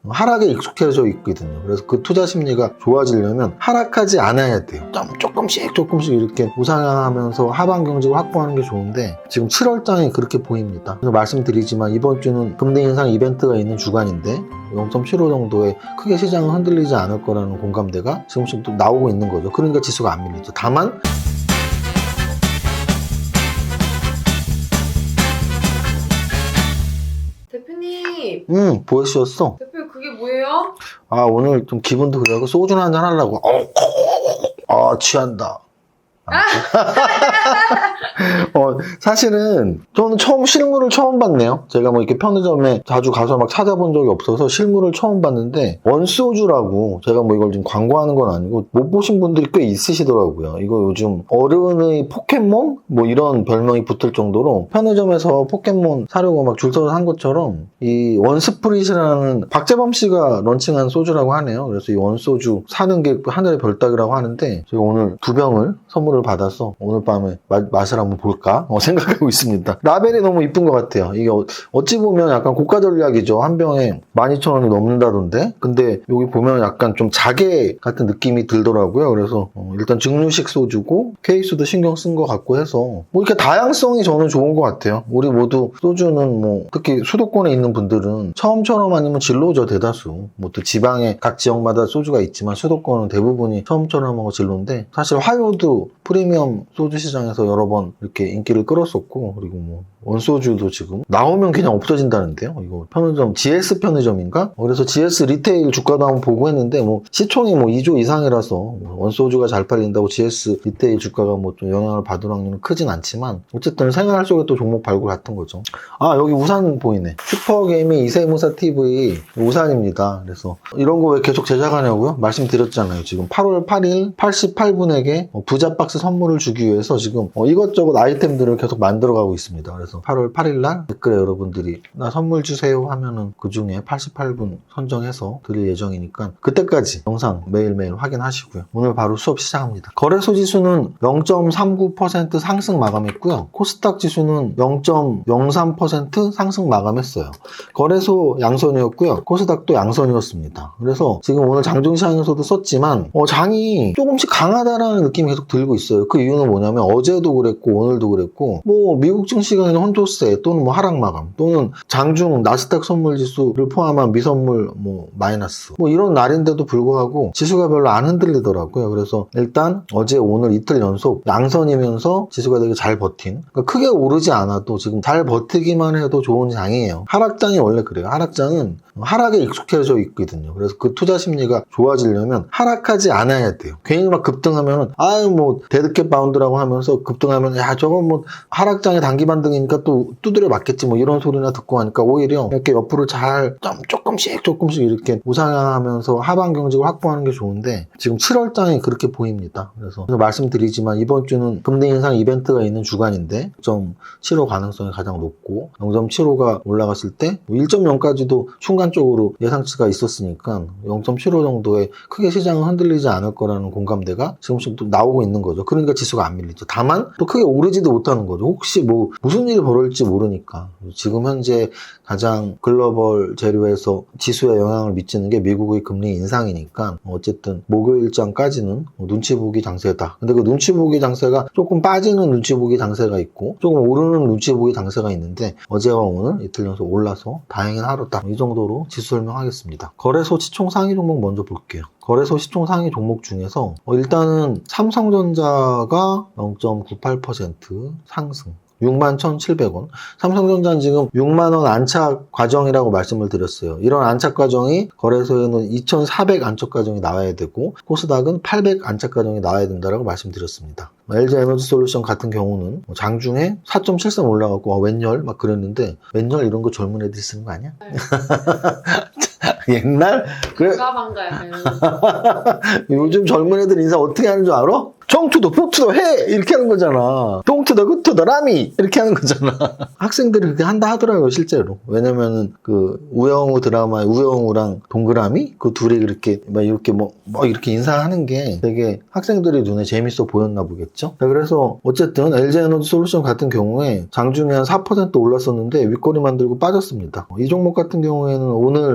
하락에 익숙해져 있거든요. 그래서 그 투자 심리가 좋아지려면 하락하지 않아야 돼요. 조금씩 이렇게 우상향하면서 하방 경직을 확보하는 게 좋은데 지금 7월장이 그렇게 보입니다. 그래서 말씀드리지만 이번 주는 금리 인상 이벤트가 있는 주간인데 0.75 정도에 크게 시장은 흔들리지 않을 거라는 공감대가 지금씩 또 나오고 있는 거죠. 그러니까 지수가 안 밀리죠. 다만 대표님. 보여주셨어? 대표님 그게 뭐예요? 아, 오늘 좀 기분도 그래고 소주 한잔 하려고. 취한다. 사실은 저는 실물을 처음 봤네요. 제가 뭐 이렇게 편의점에 자주 가서 막 찾아본 적이 없어서 실물을 처음 봤는데 원소주라고, 제가 뭐 이걸 지금 광고하는 건 아니고 못 보신 분들이 꽤 있으시더라고요. 이거 요즘 어른의 포켓몬? 뭐 이런 별명이 붙을 정도로 편의점에서 포켓몬 사려고 막 줄 서서 산 것처럼 이 원스프릿이라는 박재범 씨가 런칭한 소주라고 하네요. 그래서 이 원소주 사는 게 하늘의 별따기라고 하는데 제가 오늘 2병을 선물을 받아서 오늘 밤에 맛을 한번 볼까 생각하고 있습니다. 라벨이 너무 이쁜 것 같아요. 이게 어찌 보면 약간 고가 전략이죠. 한 병에 12,000원이 넘는다던데, 근데 여기 보면 약간 좀 자개 같은 느낌이 들더라고요. 그래서 일단 증류식 소주고 케이스도 신경 쓴 것 같고 해서 뭐 이렇게 다양성이 저는 좋은 것 같아요. 우리 모두 소주는 뭐 특히 수도권에 있는 분들은 처음처럼 아니면 진로죠. 대다수 뭐 또 지방에 각 지역마다 소주가 있지만 수도권은 대부분이 처음처럼하고 진로인데, 사실 화요도 프리미엄 소주 시장에서 여러 번 이렇게 인기를 끌었었고, 그리고 뭐 원소주도 지금 나오면 그냥 없어진다는데요. 이거 편의점 GS 편의점인가? 그래서 GS 리테일 주가도 한번 보고 했는데 뭐 시총이 뭐 2조 이상이라서 원소주가 잘 팔린다고 GS 리테일 주가가 뭐 좀 영향을 받을 확률은 크진 않지만 어쨌든 생활 속에 또 종목 발굴 같은 거죠. 여기 우산 보이네. 슈퍼게이밍 이세무사 TV 우산입니다. 그래서 이런 거 왜 계속 제작하냐고요? 말씀드렸잖아요. 지금 8월 8일 88분에게 부자 박스 선물을 주기 위해서 지금 이것저것 아이템들을 계속 만들어가고 있습니다. 그래서 8월 8일날 댓글에 여러분들이 나 선물 주세요 하면은 그 중에 88분 선정해서 드릴 예정이니까 그때까지 영상 매일매일 확인하시고요. 오늘 바로 수업 시작합니다. 거래소 지수는 0.39% 상승 마감했고요. 코스닥 지수는 0.03% 상승 마감했어요. 거래소 양선이었고요. 코스닥도 양선이었습니다. 그래서 지금 오늘 장중시장에서도 썼지만 장이 조금씩 강하다라는 느낌이 계속 들고 있어요. 그 이유는 뭐냐면 어제도 그랬고 오늘도 그랬고 뭐 미국 증시가 혼조세 또는 뭐 하락 마감 또는 장중 나스닥 선물 지수를 포함한 미선물 뭐 마이너스 뭐 이런 날인데도 불구하고 지수가 별로 안 흔들리더라고요. 그래서 일단 어제 오늘 이틀 연속 양선이면서 지수가 되게 잘 버틴, 그러니까 크게 오르지 않아도 지금 잘 버티기만 해도 좋은 장이에요. 하락장이 원래 그래요. 하락장은 하락에 익숙해져 있거든요. 그래서 그 투자 심리가 좋아지려면 하락하지 않아야 돼요. 괜히 막 급등하면은 뭐 데드캣 바운드라고 하면서 급등하면 야 저거 뭐 하락장의 단기 반등이니까 또 두드려 맞겠지 뭐 이런 소리나 듣고 하니까 오히려 이렇게 옆으로 잘 조금씩 이렇게 우상향하면서 하방 경직을 확보하는 게 좋은데 지금 7월장이 그렇게 보입니다. 그래서 말씀드리지만 이번 주는 금리 인상 이벤트가 있는 주간인데 0.75 가능성이 가장 높고 0.75가 올라갔을 때 1.0까지도 순간적으로 예상치가 있었으니까 0.75 정도에 크게 시장은 흔들리지 않을 거라는 공감대가 지금씩 또 나오고 있는 거죠. 그러니까 지수가 안 밀리죠. 다만 또 크게 오르지도 못하는 거죠. 혹시 뭐 무슨 일이 벌어질지 모르니까. 지금 현재 가장 글로벌 재료에서 지수에 영향을 미치는 게 미국의 금리 인상이니까 어쨌든 목요일장까지는 눈치 보기 장세다. 근데 그 눈치 보기 장세가 조금 빠지는 눈치 보기 장세가 있고 조금 오르는 눈치 보기 장세가 있는데 어제와 오늘 이틀 연속 올라서 다행인 하루다. 이 정도로 지수 설명하겠습니다. 거래소 시총 상위 종목 먼저 볼게요. 거래소 시총 상위 종목 중에서 일단은 삼성전자가 0.98% 상승 61,700원. 삼성전자는 지금 6만원 안착 과정이라고 말씀을 드렸어요. 이런 안착 과정이 거래소에는 2,400 안착 과정이 나와야 되고 코스닥은 800 안착 과정이 나와야 된다고 말씀드렸습니다. LG 에너지 솔루션 같은 경우는 장중에 4.73 올라가고 웬열 막 그랬는데 웬열 이런 거 젊은 애들이 쓰는 거 아니야? 옛날? 그래. 반가반가요. 요즘 젊은 애들 인사 어떻게 하는 줄 알아? 정투도 포투도 해! 이렇게 하는 거잖아. 동투도 끝투도 라미! 이렇게 하는 거잖아. 학생들이 그렇게 한다 하더라고요, 실제로. 왜냐면은 그 우영우 드라마의 우영우랑 동그라미? 그 둘이 그렇게 막 이렇게 이렇게 인사하는 게 되게 학생들이 눈에 재밌어 보였나 보겠죠? 자, 그래서 어쨌든 LG에너지 솔루션 같은 경우에 장중에 한 4% 올랐었는데 윗꼬리 만들고 빠졌습니다. 이 종목 같은 경우에는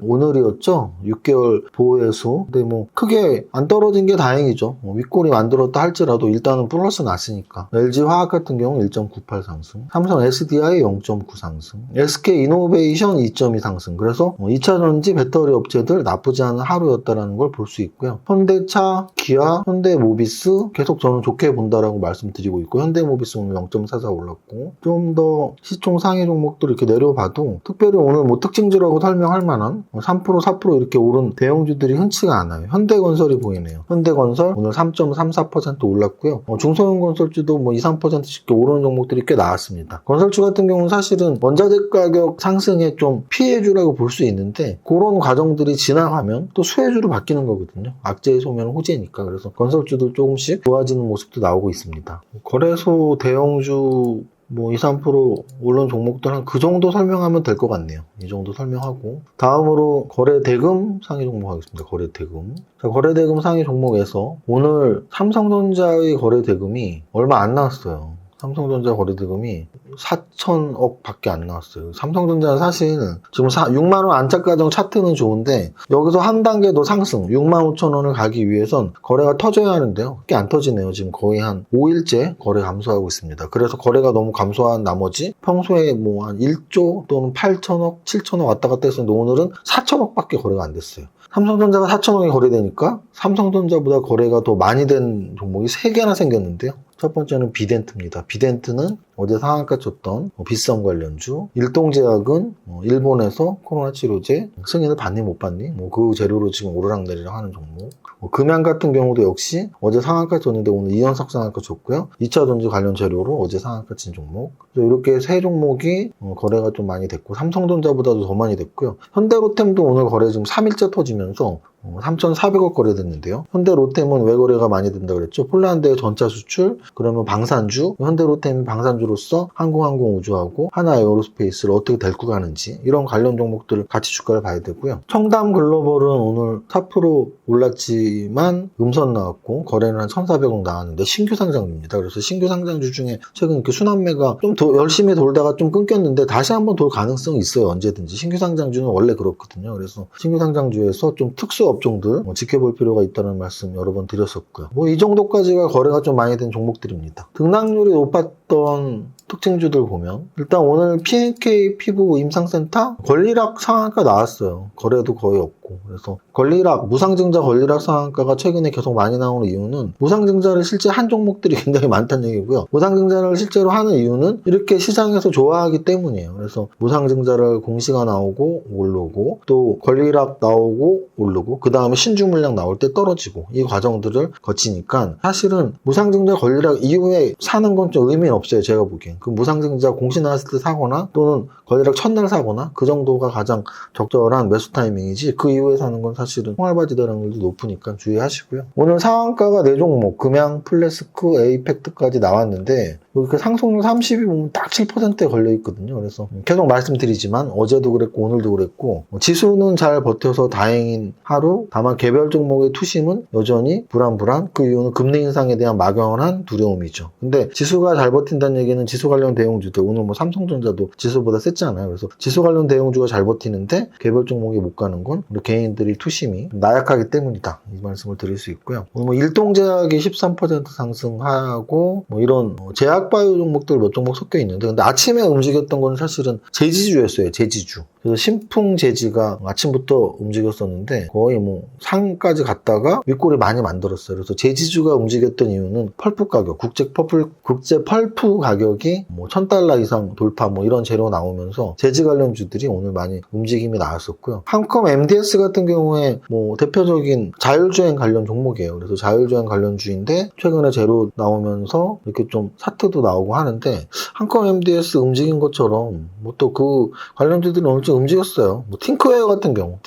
오늘이었죠? 6개월 보호해수. 근데 뭐 크게 안 떨어진 게 다행이죠. 윗꼬리 만들었다 할지라도 일단은 플러스 났으니까. LG화학 같은 경우 1.98 상승, 삼성 SDI 0.9 상승, SK이노베이션 2.2 상승. 그래서 2차전지 배터리 업체들 나쁘지 않은 하루였다라는 걸 볼 수 있고요. 현대차, 기아, 현대모비스 계속 저는 좋게 본다라고 말씀드리고 있고, 현대모비스 오늘 0.44 올랐고, 좀 더 시총 상위 종목들 이렇게 내려봐도 특별히 오늘 뭐 특징주라고 설명할 만한 3%, 4% 이렇게 오른 대형주들이 흔치가 않아요. 현대건설이 보이네요. 현대건설 오늘 3.34% 올랐고요. 중소형 건설주도 뭐 2, 3%씩 오르는 종목들이 꽤 나왔습니다. 건설주 같은 경우는 사실은 원자재 가격 상승에 좀 피해주라고 볼 수 있는데 그런 과정들이 지나가면 또 수혜주로 바뀌는 거거든요. 악재의 소멸은 호재니까. 그래서 건설주도 조금씩 좋아지는 모습도 나오고 있습니다. 거래소 대형주 뭐 2, 3% 오른 종목들 한 그 정도 설명하면 될 것 같네요. 이 정도 설명하고 다음으로 거래대금 상위 종목 하겠습니다. 거래대금. 자, 거래대금 상위 종목에서 오늘 삼성전자의 거래대금이 얼마 안 나왔어요. 삼성전자 거래대금이 4천억 밖에 안 나왔어요. 삼성전자는 사실 지금 6만원 안착가정 차트는 좋은데 여기서 한 단계 더 상승 6만 5천 원을 가기 위해선 거래가 터져야 하는데요. 꽤 안 터지네요. 지금 거의 한 5일째 거래 감소하고 있습니다. 그래서 거래가 너무 감소한 나머지 평소에 뭐 한 1조 또는 8천억, 7천억 왔다 갔다 했었는데 오늘은 4천억 밖에 거래가 안 됐어요. 삼성전자가 4천억이 거래되니까 삼성전자보다 거래가 더 많이 된 종목이 3개나 생겼는데요. 첫 번째는 비덴트입니다. 비덴트는 어제 상한가 쳤던 비썸 관련주, 일동제약은 일본에서 코로나 치료제 승인을 받니 못 받니 그 재료로 지금 오르락내리락 하는 종목. 금양 같은 경우도 역시 어제 상한가 쳤는데 오늘 이연석 상한가 쳤고요. 2차전지 관련 재료로 어제 상한가 친 종목. 이렇게 세 종목이 거래가 좀 많이 됐고 삼성전자보다도 더 많이 됐고요. 현대로템도 오늘 거래 지금 3일째 터지면서 3,400억 거래됐는데요. 현대로템은 왜 거래가 많이 된다고 그랬죠? 폴란드의 전차 수출, 그러면 방산주, 현대로템이 방산주로서 항공우주하고 하나에어로스페이스를 어떻게 데리고 가는지 이런 관련 종목들을 같이 주가를 봐야 되고요. 청담글로벌은 오늘 4% 올랐지만 음선 나왔고 거래는 한 1,400억 나왔는데 신규 상장주입니다. 그래서 신규 상장주 중에 최근 이렇게 순환매가 좀 더 열심히 돌다가 좀 끊겼는데 다시 한번 돌 가능성이 있어요. 언제든지. 신규 상장주는 원래 그렇거든요. 그래서 신규 상장주에서 좀 특수 업종들 지켜볼 필요가 있다는 말씀 여러 번 드렸었고요. 뭐 이 정도까지가 거래가 좀 많이 된 종목들입니다. 등락률이 높았던 특징주들 보면 일단 오늘 P&K 피부 임상센터 권리락 상한가 나왔어요. 거래도 거의 없고. 그래서 권리락, 무상증자 권리락 상한가가 최근에 계속 많이 나오는 이유는 무상증자를 실제 한 종목들이 굉장히 많다는 얘기고요. 무상증자를 실제로 하는 이유는 이렇게 시장에서 좋아하기 때문이에요. 그래서 무상증자를 공시가 나오고 오르고 또 권리락 나오고 오르고 그 다음에 신주 물량 나올 때 떨어지고 이 과정들을 거치니까 사실은 무상증자 권리락 이후에 사는 건 좀 의미는 없어요. 제가 보기엔. 그 무상증자 공시 나왔을 때 사거나 또는 권리락 첫날 사거나 그 정도가 가장 적절한 매수 타이밍이지 그 이후에 사는 건 사실은 총알바지 대응률도 높으니까 주의하시고요. 오늘 상한가가 4종목 금양, 플래스크, 에이펙트까지 나왔는데 여기 상승률 30이 보면 딱 7%에 걸려있거든요. 그래서 계속 말씀드리지만 어제도 그랬고 오늘도 그랬고 지수는 잘 버텨서 다행인 하루. 다만 개별 종목의 투심은 여전히 불안불안. 그 이유는 금리 인상에 대한 막연한 두려움이죠. 근데 지수가 잘 버틴다는 얘기는 지수 관련 대형주들 오늘 뭐 삼성전자도 지수보다 셌잖아요. 그래서 지수 관련 대형주가 잘 버티는데 개별 종목이 못 가는 건 우리 개인들이 투심이 나약하기 때문이다. 이 말씀을 드릴 수 있고요. 오늘 뭐 일동제약이 13% 상승하고 뭐 이런 제약바이오 종목들 몇 종목 섞여 있는데 근데 아침에 움직였던 건 사실은 제지주였어요. 제지주. 그래서 신풍제지가 아침부터 움직였었는데 거의 뭐 상까지 갔다가 윗골이 많이 만들었어요. 그래서 제지주가 움직였던 이유는 펄프 가격, 국제 펄프 가격이 뭐 $1,000 이상 돌파 뭐 이런 재료 나오면서 제지 관련주들이 오늘 많이 움직임이 나왔었고요. 한컴 MDS 같은 경우에 뭐 대표적인 자율주행 관련 종목이에요. 그래서 자율주행 관련주인데 최근에 재료 나오면서 이렇게 좀 사트도 나오고 하는데 한컴 MDS 움직인 것처럼 뭐 또 그 관련주들이 오늘 좀 좀 움직였어요. 뭐 팅커웨어 같은 경우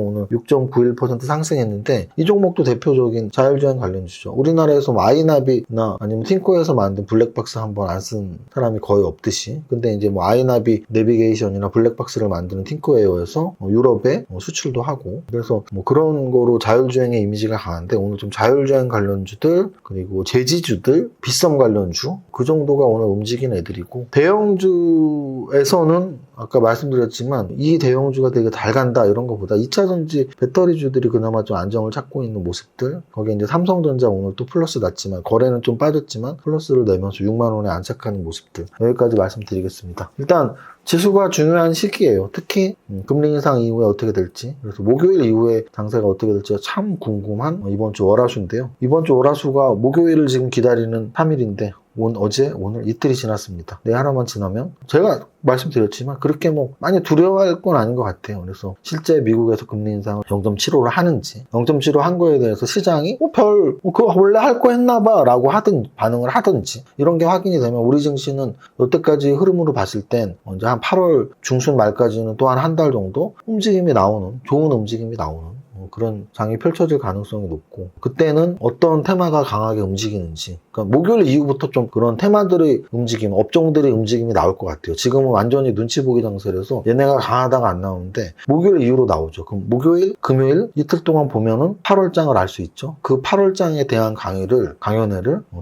오늘 6.91% 상승했는데 이 종목도 대표적인 자율주행 관련주죠. 우리나라에서 뭐 아이나비나 아니면 팅커웨어에서 만든 블랙박스 한번 안 쓴 사람이 거의 없듯이, 근데 이제 뭐 아이나비 내비게이션이나 블랙박스를 만드는 팅커웨어에서 유럽에 수출도 하고, 그래서 뭐 그런 거로 자율주행의 이미지가 강한데 오늘 좀 자율주행 관련주들 그리고 제지주들 비썸 관련주 그 정도가 오늘 움직이는 애들이고, 대형주에서는 아까 말씀드렸지만 이 대형주가 되게 잘 간다 이런 것보다 2차전지 배터리주들이 그나마 좀 안정을 찾고 있는 모습들, 거기에 이제 삼성전자 오늘 또 플러스 났지만 거래는 좀 빠졌지만 플러스를 내면서 6만 원에 안착하는 모습들, 여기까지 말씀드리겠습니다. 일단 지수가 중요한 시기예요. 특히 금리 인상 이후에 어떻게 될지, 그래서 목요일 이후에 장세가 어떻게 될지가 참 궁금한 이번 주 월화수인데요. 이번 주 월화수가 목요일을 지금 기다리는 3일인데 어제, 오늘 이틀이 지났습니다. 내일 하나만 지나면 제가 말씀드렸지만 그렇게 뭐 많이 두려워할 건 아닌 것 같아요. 그래서 실제 미국에서 금리 인상을 0.75를 하는지, 0.75 한 거에 대해서 시장이 그거 원래 할 거 했나 봐 라고 반응을 하든지 이런 게 확인이 되면 우리 증시는 여태까지 흐름으로 봤을 땐 이제 한 8월 중순 말까지는 또 한 달 정도 움직임이 나오는, 좋은 움직임이 나오는 그런 장이 펼쳐질 가능성이 높고, 그때는 어떤 테마가 강하게 움직이는지, 그러니까 목요일 이후부터 좀 그런 테마들의 움직임, 업종들의 움직임이 나올 것 같아요. 지금은 완전히 눈치 보기 장세라서 얘네가 강하다가 안 나오는데 목요일 이후로 나오죠. 그럼 목요일, 금요일 이틀 동안 보면은 8월장을 알 수 있죠. 그 8월장에 대한 강연회를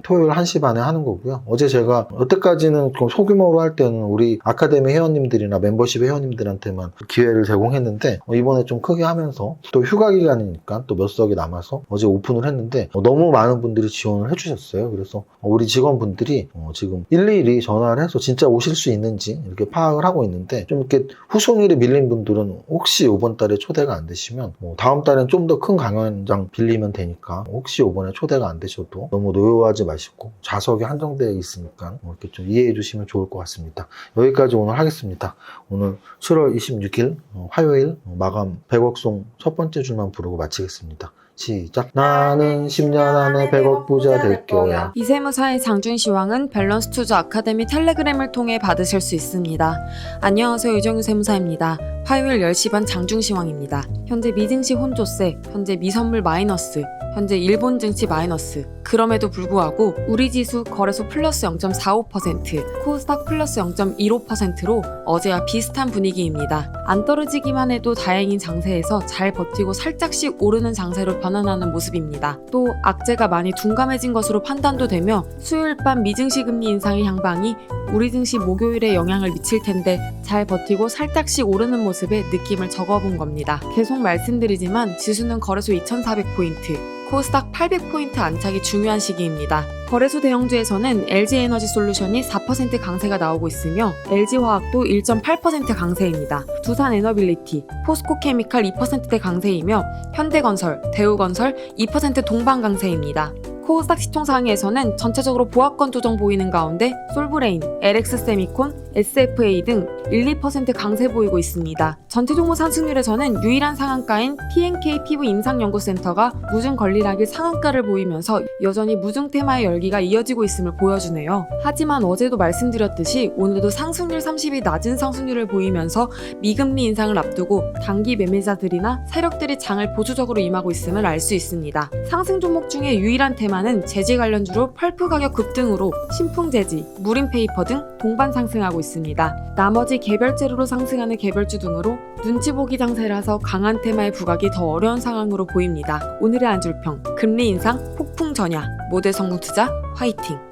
토요일 1시 반에 하는 거고요. 어제 제가 여태까지는 좀 소규모로 할 때는 우리 아카데미 회원님들이나 멤버십 회원님들한테만 기회를 제공했는데 이번에 좀 크게 하면서 또 휴가 기간이니까 또 몇 석이 남아서 어제 오픈을 했는데 너무 많은 분들이 지원을 해주셨어요. 그래서 우리 직원분들이 지금 일일이 전화를 해서 진짜 오실 수 있는지 이렇게 파악을 하고 있는데, 좀 이렇게 후순위를 밀린 분들은 혹시 이번 달에 초대가 안 되시면 다음 달엔 좀 더 큰 강연장 빌리면 되니까 혹시 이번에 초대가 안 되셔도 너무 노여워하지 마시고 좌석이 한정되어 있으니까 이렇게 좀 이해해 주시면 좋을 것 같습니다. 여기까지 오늘 하겠습니다. 오늘 7월 26일 화요일 마감 100억송 첫 번째 줄만 부르고 마치겠습니다. 시작. 나는 10년 안에 100억 부자 될 거야. 이세무사의 장준시황은 밸런스 투자 아카데미 텔레그램을 통해 받으실 수 있습니다. 안녕하세요, 유정유 세무사입니다. 화요일 10시 반 장준시황입니다. 현재 미증시 혼조세, 현재 미선물 마이너스, 현재 일본 증시 마이너스. 그럼에도 불구하고 우리 지수 거래소 플러스 0.45%, 코스닥 플러스 0.15%로 어제와 비슷한 분위기입니다. 안 떨어지기만 해도 다행인 장세에서 잘 버티고 살짝씩 오르는 장세로 변환하는 모습입니다. 또 악재가 많이 둔감해진 것으로 판단도 되며 수요일 밤 미증시 금리 인상의 향방이 우리 증시 목요일에 영향을 미칠 텐데 잘 버티고 살짝씩 오르는 모습에 느낌을 적어본 겁니다. 계속 말씀드리지만 지수는 거래소 2400포인트, 코스닥 800포인트 안착이 중요한 시기입니다. 거래소 대형주에서는 LG에너지솔루션이 4% 강세가 나오고 있으며 LG화학도 1.8% 강세입니다. 두산에너빌리티, 포스코케미칼 2%대 강세이며 현대건설, 대우건설 2% 동반 강세입니다. 코스닥 시총상위에서는 전체적으로 보합권 조정 보이는 가운데 솔브레인, LX세미콘, SFA 등 1, 2% 강세 보이고 있습니다. 전체 종목 상승률에서는 유일한 상한가인 TNK 피부 임상연구센터가 무중 걸리락일 상한가를 보이면서 여전히 무중 테마의 열기가 이어지고 있음을 보여주네요. 하지만 어제도 말씀드렸듯이 오늘도 상승률 30이 낮은 상승률을 보이면서 미금리 인상을 앞두고 단기 매매자들이나 세력들이 장을 보수적으로 임하고 있음을 알 수 있습니다. 상승 종목 중에 유일한 테마는 재지 관련주로 펄프 가격 급등으로 신풍재지, 무림페이퍼 등 동반 상승하고 있습니다. 나머지 개별 재료로 상승하는 개별주 등으로 눈치 보기 장세라서 강한 테마의 부각이 더 어려운 상황으로 보입니다. 오늘의 안줄평, 금리 인상, 폭풍 전야, 모델 성공 투자, 화이팅!